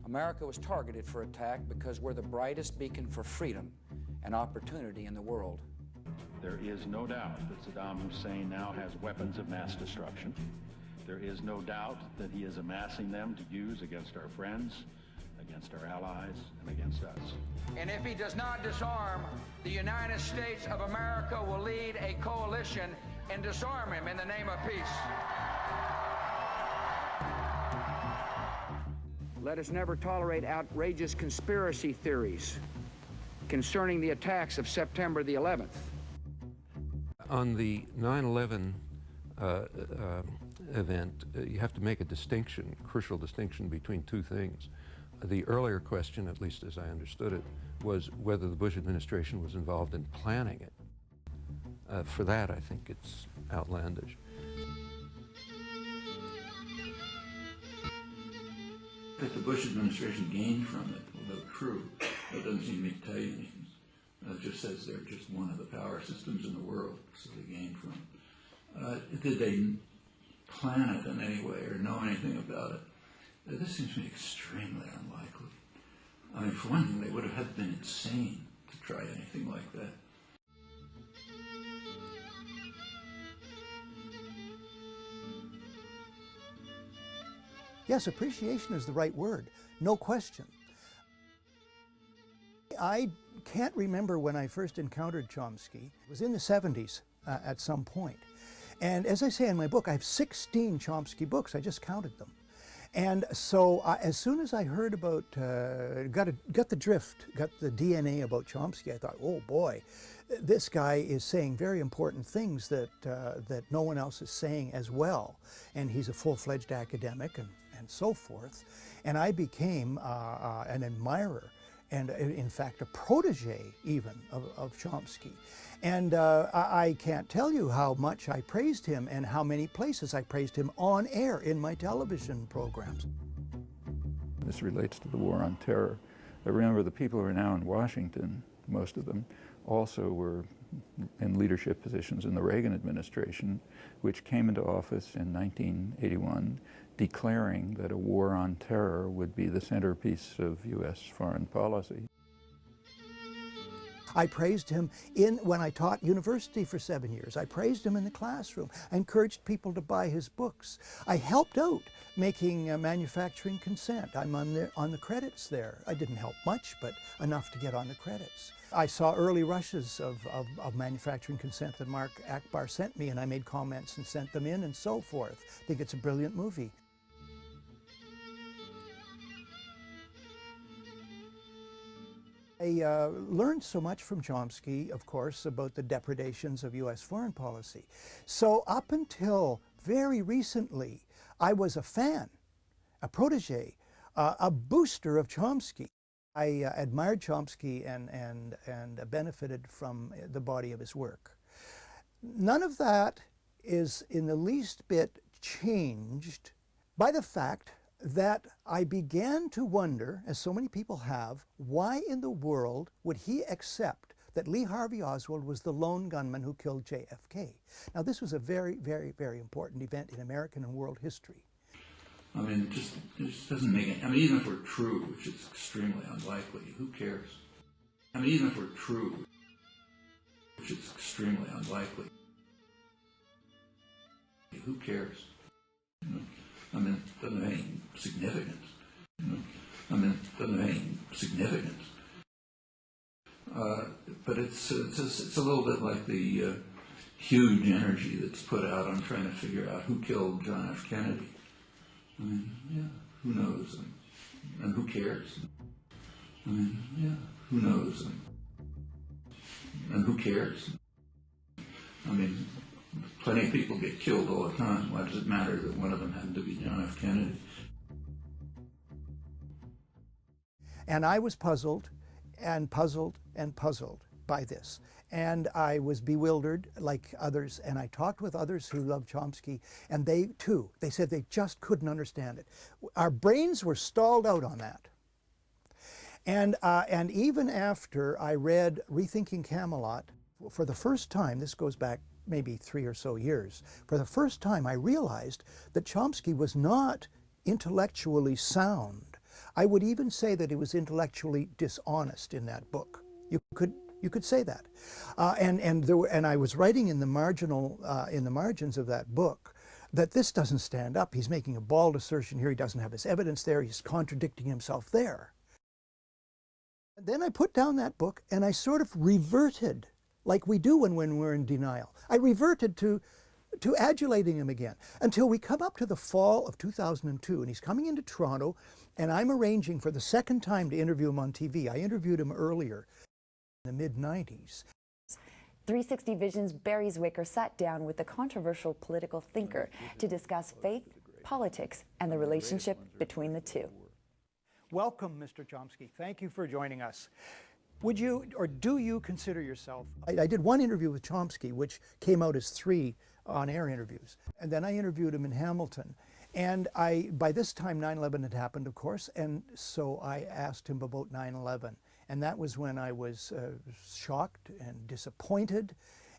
America was targeted for attack because we're the brightest beacon for freedom and opportunity in the world. There is no doubt that Saddam Hussein now has weapons of mass destruction. There is no doubt that he is amassing them to use against our friends, against our allies, and against us. And if he does not disarm, the United States of America will lead a coalition and disarm him in the name of peace. Let us never tolerate outrageous conspiracy theories concerning the attacks of September the 11th. On the 9/11 event, you have to make a distinction, crucial distinction between two things. The earlier question, at least as I understood it, was whether the Bush administration was involved in planning it. For that, I think it's outlandish. That the Bush administration gained from it, although true, that doesn't seem to me to tell you anything. It just says they're just one of the power systems in the world, so they gained from it. Did they plan it in any way or know anything about it? This seems to me extremely unlikely. I mean, for one thing, they would have been insane to try anything like that. Yes, appreciation is the right word, no question. I can't remember when I first encountered Chomsky. It was in the 70s at some point. And as I say in my book, I have 16 Chomsky books. I just counted them. And so as soon as I heard about, got the drift, got the DNA about Chomsky, I thought, oh boy, this guy is saying very important things that, that no one else is saying as well. And he's a full-fledged academic and so forth. And I became an admirer and in fact a protege even of Chomsky. And I can't tell you how much I praised him and how many places I praised him on air in my television programs. This relates to the war on terror. I remember the people who are now in Washington, most of them, also were in leadership positions in the Reagan administration, which came into office in 1981, declaring that a war on terror would be the centerpiece of U.S. foreign policy. I praised him when I taught university for 7 years. I praised him in the classroom. I encouraged people to buy his books. I helped out making manufacturing consent. I'm on the credits there. I didn't help much, but enough to get on the credits. I saw early rushes of manufacturing consent that Mark Akbar sent me, and I made comments and sent them in and so forth. I think it's a brilliant movie. I learned so much from Chomsky, of course, about the depredations of U.S. foreign policy. So up until very recently, I was a fan, a protege, a booster of Chomsky. I admired Chomsky and benefited from the body of his work. None of that is in the least bit changed by the fact that I began to wonder, as so many people have, why in the world would he accept that Lee Harvey Oswald was the lone gunman who killed JFK? Now, this was a very, very, very important event in American and world history. I mean, it just doesn't make it. I mean, even if we're true, which is extremely unlikely, who cares? I mean, even if we're true, which is extremely unlikely, who cares? You know? I mean, it doesn't have any significance. You know? I mean, it doesn't have any significance. But it's a little bit like the huge energy that's put out on trying to figure out who killed John F. Kennedy. I mean, yeah, who knows? And who cares? I mean, yeah, who knows? And who cares? I mean, plenty of people get killed all the time. Why does it matter that one of them happened to be John F. Kennedy? And I was puzzled and puzzled and puzzled by this. And I was bewildered like others, and I talked with others who loved Chomsky, and they too, they said they just couldn't understand it. Our brains were stalled out on that. And even after I read Rethinking Camelot, for the first time, this goes back maybe 3 or so years, for the first time I realized that Chomsky was not intellectually sound. I would even say that he was intellectually dishonest in that book. You could say that. And I was writing in the margins of that book that this doesn't stand up. He's making a bald assertion here. He doesn't have his evidence there. He's contradicting himself there. And then I put down that book and I sort of reverted, like we do when we're in denial. I reverted to adulating him again until we come up to the fall of 2002, and he's coming into Toronto, and I'm arranging for the second time to interview him on TV. I interviewed him earlier in the mid-90s. 360 Vision's Barrie Zwicker sat down with the controversial political thinker to discuss faith, politics, and the relationship between the two. Welcome, Mr. Chomsky. Thank you for joining us. Would you, or do you consider yourself... I did one interview with Chomsky, which came out as 3 on-air interviews. And then I interviewed him in Hamilton. And by this time, 9/11 had happened, of course, and so I asked him about 9/11. And that was when I was shocked and disappointed,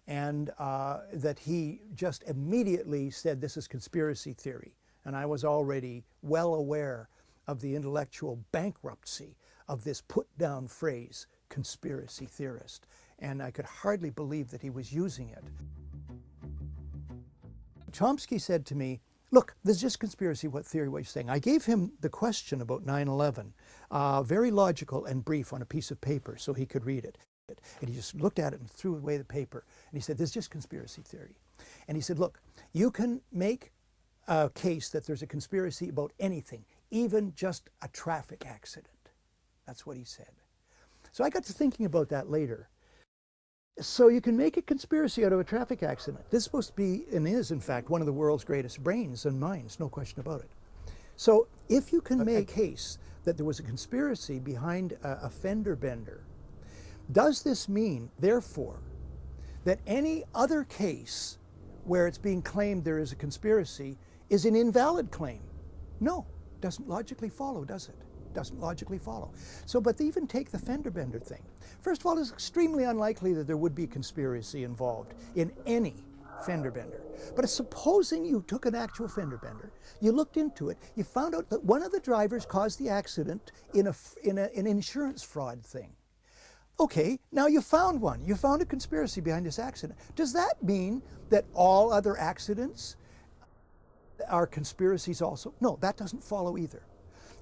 and that he just immediately said, this is conspiracy theory. And I was already well aware of the intellectual bankruptcy of this put-down phrase, conspiracy theorist. And I could hardly believe that he was using it. Chomsky said to me, look, this is just conspiracy theory, what you're saying. I gave him the question about 9/11, very logical and brief on a piece of paper so he could read it. And he just looked at it and threw away the paper. And he said, this is just conspiracy theory. And he said, look, you can make a case that there's a conspiracy about anything, even just a traffic accident. That's what he said. So I got to thinking about that later. So you can make a conspiracy out of a traffic accident. This is supposed to be, and is in fact, one of the world's greatest brains and minds, no question about it. So if you can make a case that there was a conspiracy behind a fender bender, does this mean, therefore, that any other case where it's being claimed there is a conspiracy is an invalid claim? No, doesn't logically follow, does it? Doesn't logically follow. So, but even take the fender bender thing. First of all, it's extremely unlikely that there would be conspiracy involved in any fender bender. But supposing you took an actual fender bender, you looked into it, you found out that one of the drivers caused the accident in an insurance fraud thing. Okay, now you found one. You found a conspiracy behind this accident. Does that mean that all other accidents are conspiracies also? No, that doesn't follow either.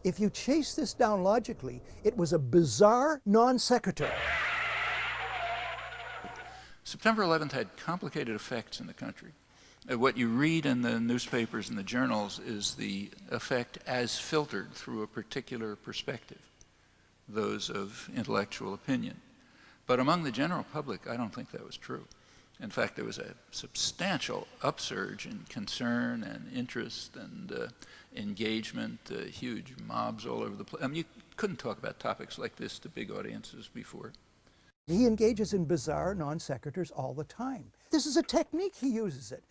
If you chase this down logically, it was a bizarre non sequitur. September 11th had complicated effects in the country. What you read in the newspapers and the journals is the effect as filtered through a particular perspective, those of intellectual opinion. But among the general public, I don't think that was true. In fact, there was a substantial upsurge in concern and interest and engagement, huge mobs all over the place. I mean, you couldn't talk about topics like this to big audiences before. He engages in bizarre non sequiturs all the time. This is a technique, he uses it.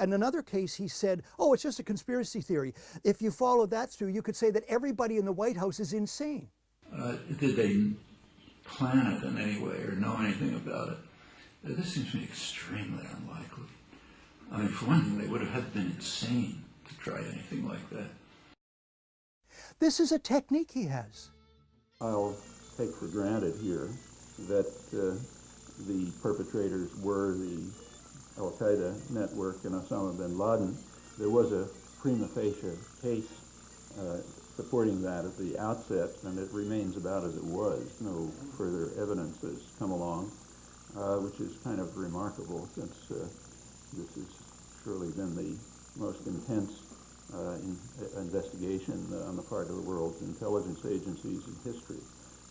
In another case, he said, oh, it's just a conspiracy theory. If you follow that through, you could say that everybody in the White House is insane. Did they plan it in any way or know anything about it? This seems to me extremely unlikely. I mean, for one thing, they would have been insane to try anything like that. This is a technique he has. I'll take for granted here that the perpetrators were the al-Qaeda network and Osama bin Laden. There was a prima facie case supporting that at the outset, and it remains about as it was. No further evidence has come along. Which is kind of remarkable, since this has surely been the most intense investigation on the part of the world's intelligence agencies in history.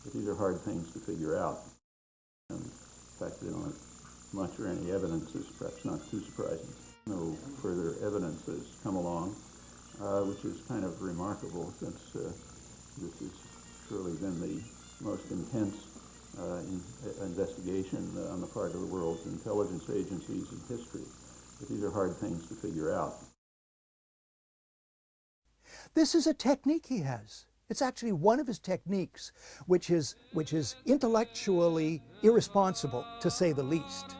But these are hard things to figure out. And the fact that they don't have much or any evidence is perhaps not too surprising. No further evidence has come along, which is kind of remarkable, since this has surely been the most intense investigation on the part of the world's intelligence agencies in history. But these are hard things to figure out. This is a technique he has. It's actually one of his techniques, which is intellectually irresponsible, to say the least.